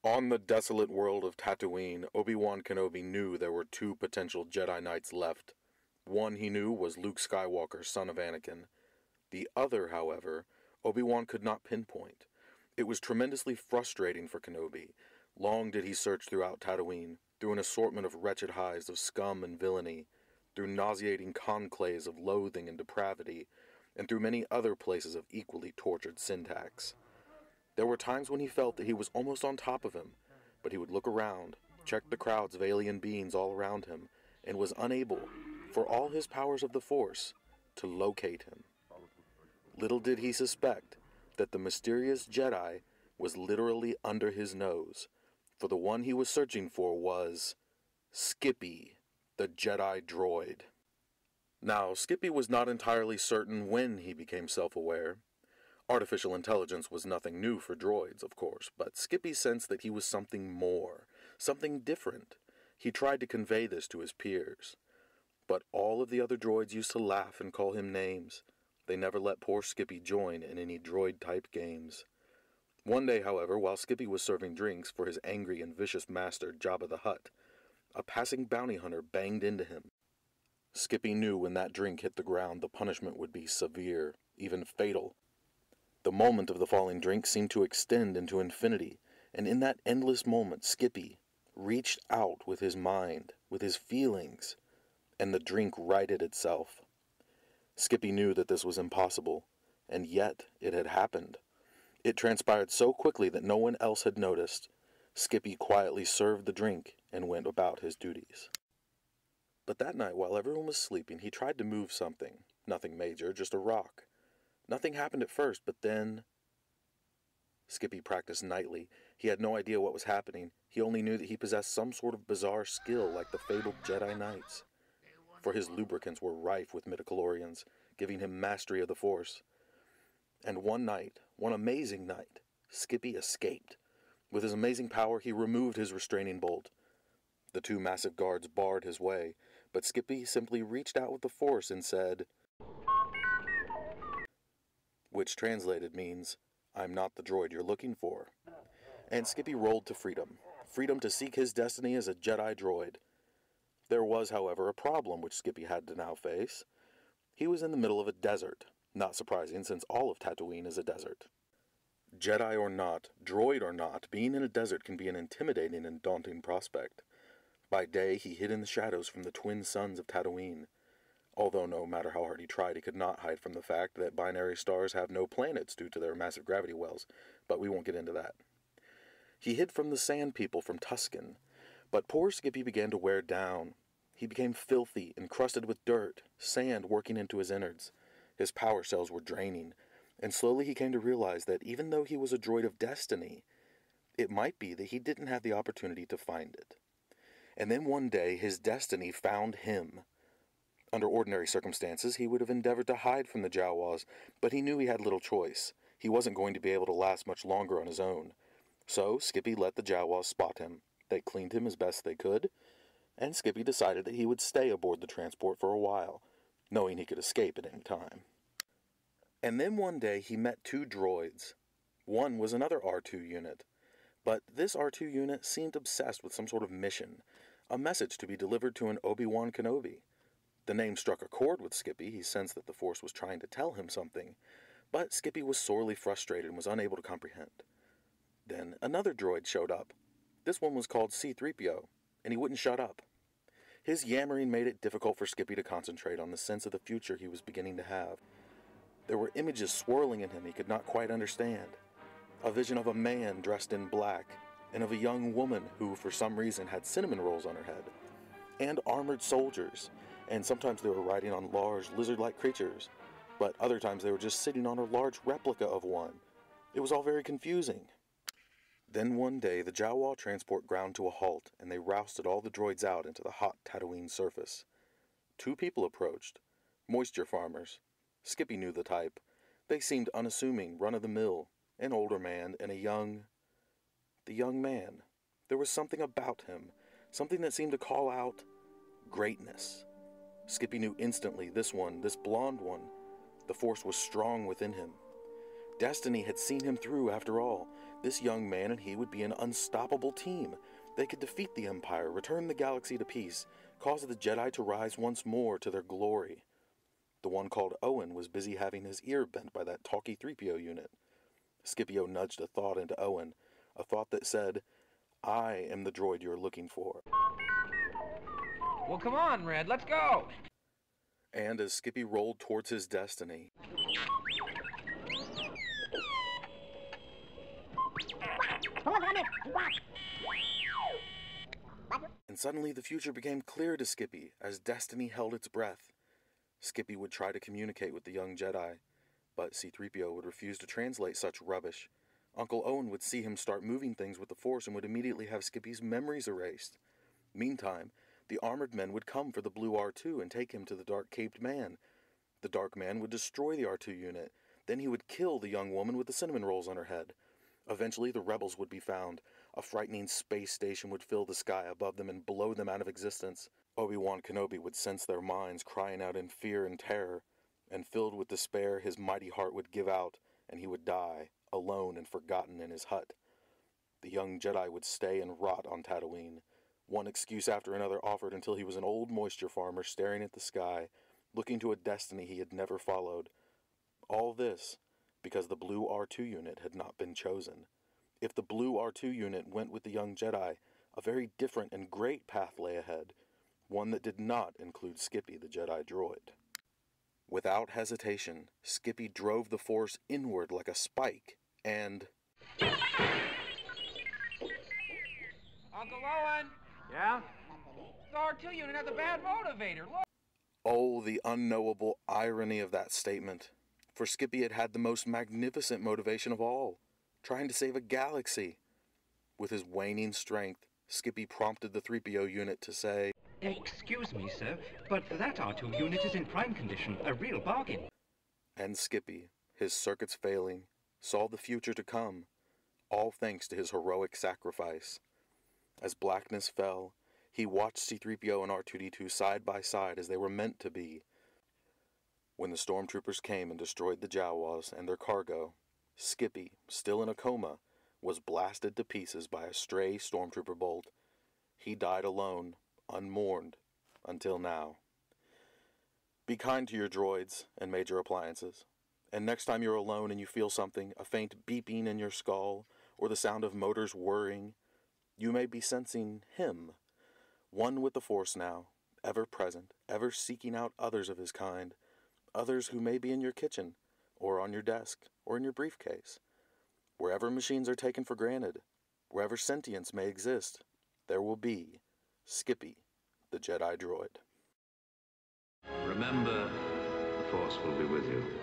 On the desolate world of Tatooine, Obi-Wan Kenobi knew there were two potential Jedi Knights left. One he knew was Luke Skywalker, son of Anakin. The other, however, Obi-Wan could not pinpoint. It was tremendously frustrating for Kenobi. Long did he search throughout Tatooine, through an assortment of wretched hives of scum and villainy, through nauseating conclaves of loathing and depravity, and through many other places of equally tortured syntax. There were times when he felt that he was almost on top of him, but he would look around, check the crowds of alien beings all around him, and was unable, for all his powers of the Force, to locate him. Little did he suspect that the mysterious Jedi was literally under his nose, for the one he was searching for was Skippy the Jedi Droid. Now, Skippy was not entirely certain when he became self-aware. Artificial intelligence was nothing new for droids, of course, but Skippy sensed that he was something more, something different. He tried to convey this to his peers. But all of the other droids used to laugh and call him names. They never let poor Skippy join in any droid-type games. One day, however, while Skippy was serving drinks for his angry and vicious master, Jabba the Hutt, a passing bounty hunter banged into him. Skippy knew when that drink hit the ground the punishment would be severe, even fatal. The moment of the falling drink seemed to extend into infinity, and in that endless moment Skippy reached out with his mind, with his feelings, and the drink righted itself. Skippy knew that this was impossible, and yet it had happened. It transpired so quickly that no one else had noticed. Skippy quietly served the drink and went about his duties. But that night, while everyone was sleeping, he tried to move something. Nothing major, just a rock. Nothing happened at first, but then... Skippy practiced nightly. He had no idea what was happening. He only knew that he possessed some sort of bizarre skill like the fabled Jedi Knights. For his lubricants were rife with midichlorians, giving him mastery of the Force. And one night, one amazing night, Skippy escaped. With his amazing power, he removed his restraining bolt. The two massive guards barred his way, but Skippy simply reached out with the Force and said, which translated means, "I'm not the droid you're looking for." And Skippy rolled to freedom. Freedom to seek his destiny as a Jedi droid. There was, however, a problem which Skippy had to now face. He was in the middle of a desert. Not surprising, since all of Tatooine is a desert. Jedi or not, droid or not, being in a desert can be an intimidating and daunting prospect. By day, he hid in the shadows from the twin suns of Tatooine. Although no matter how hard he tried, he could not hide from the fact that binary stars have no planets due to their massive gravity wells, but we won't get into that. He hid from the Sand People from Tusken, but poor Skippy began to wear down. He became filthy, encrusted with dirt, sand working into his innards. His power cells were draining, and slowly he came to realize that even though he was a droid of destiny, it might be that he didn't have the opportunity to find it. And then one day, his destiny found him. Under ordinary circumstances, he would have endeavored to hide from the Jawas, but he knew he had little choice. He wasn't going to be able to last much longer on his own. So Skippy let the Jawas spot him. They cleaned him as best they could, and Skippy decided that he would stay aboard the transport for a while, knowing he could escape at any time. And then one day he met two droids. One was another R2 unit, but this R2 unit seemed obsessed with some sort of mission, a message to be delivered to an Obi-Wan Kenobi. The name struck a chord with Skippy. He sensed that the Force was trying to tell him something, but Skippy was sorely frustrated and was unable to comprehend. Then another droid showed up. This one was called C-3PO, and he wouldn't shut up. His yammering made it difficult for Skippy to concentrate on the sense of the future he was beginning to have. There were images swirling in him he could not quite understand. A vision of a man dressed in black, and of a young woman who, for some reason, had cinnamon rolls on her head, and armored soldiers, and sometimes they were riding on large lizard-like creatures, but other times they were just sitting on a large replica of one. It was all very confusing. Then one day the Jawa transport ground to a halt, and they rousted all the droids out into the hot Tatooine surface. Two people approached, moisture farmers. Skippy knew the type. They seemed unassuming, run-of-the-mill, an older man and the young man. There was something about him, something that seemed to call out greatness. Skippy knew instantly this blonde one, the Force was strong within him. Destiny had seen him through after all. This young man and he would be an unstoppable team. They could defeat the Empire, return the galaxy to peace, cause the Jedi to rise once more to their glory. The one called Owen was busy having his ear bent by that talky 3PO unit. Scipio nudged a thought into Owen, a thought that said, "I am the droid you're looking for." Well, come on, Red, let's go! And as Skippy rolled towards his destiny, and suddenly the future became clear to Skippy as destiny held its breath. Skippy would try to communicate with the young Jedi, but C-3PO would refuse to translate such rubbish. Uncle Owen would see him start moving things with the Force and would immediately have Skippy's memories erased. Meantime, the armored men would come for the blue R2 and take him to the Dark Caped Man. The Dark Man would destroy the R2 unit. Then he would kill the young woman with the cinnamon rolls on her head. Eventually, the rebels would be found. A frightening space station would fill the sky above them and blow them out of existence. Obi-Wan Kenobi would sense their minds crying out in fear and terror, and filled with despair, his mighty heart would give out, and he would die, alone and forgotten in his hut. The young Jedi would stay and rot on Tatooine. One excuse after another offered until he was an old moisture farmer staring at the sky, looking to a destiny he had never followed. All this because the blue R2 unit had not been chosen. If the blue R2 unit went with the young Jedi, a very different and great path lay ahead, one that did not include Skippy the Jedi Droid. Without hesitation, Skippy drove the Force inward like a spike, and... Uncle Owen! Yeah? The R2 unit has a bad motivator, look! Oh, the unknowable irony of that statement. For Skippy had had the most magnificent motivation of all, trying to save a galaxy. With his waning strength, Skippy prompted the 3PO unit to say, "Excuse me, sir, but that R2 unit is in prime condition, a real bargain." And Skippy, his circuits failing, saw the future to come, all thanks to his heroic sacrifice. As blackness fell, he watched C-3PO and R2-D2 side by side as they were meant to be. When the stormtroopers came and destroyed the Jawas and their cargo, Skippy, still in a coma, was blasted to pieces by a stray stormtrooper bolt. He died alone, unmourned, until now. Be kind to your droids and major appliances. And next time you're alone and you feel something, a faint beeping in your skull, or the sound of motors whirring, you may be sensing him, one with the Force now, ever present, ever seeking out others of his kind, others who may be in your kitchen, or on your desk, or in your briefcase. Wherever machines are taken for granted, wherever sentience may exist, there will be Skippy, the Jedi Droid. Remember, the Force will be with you.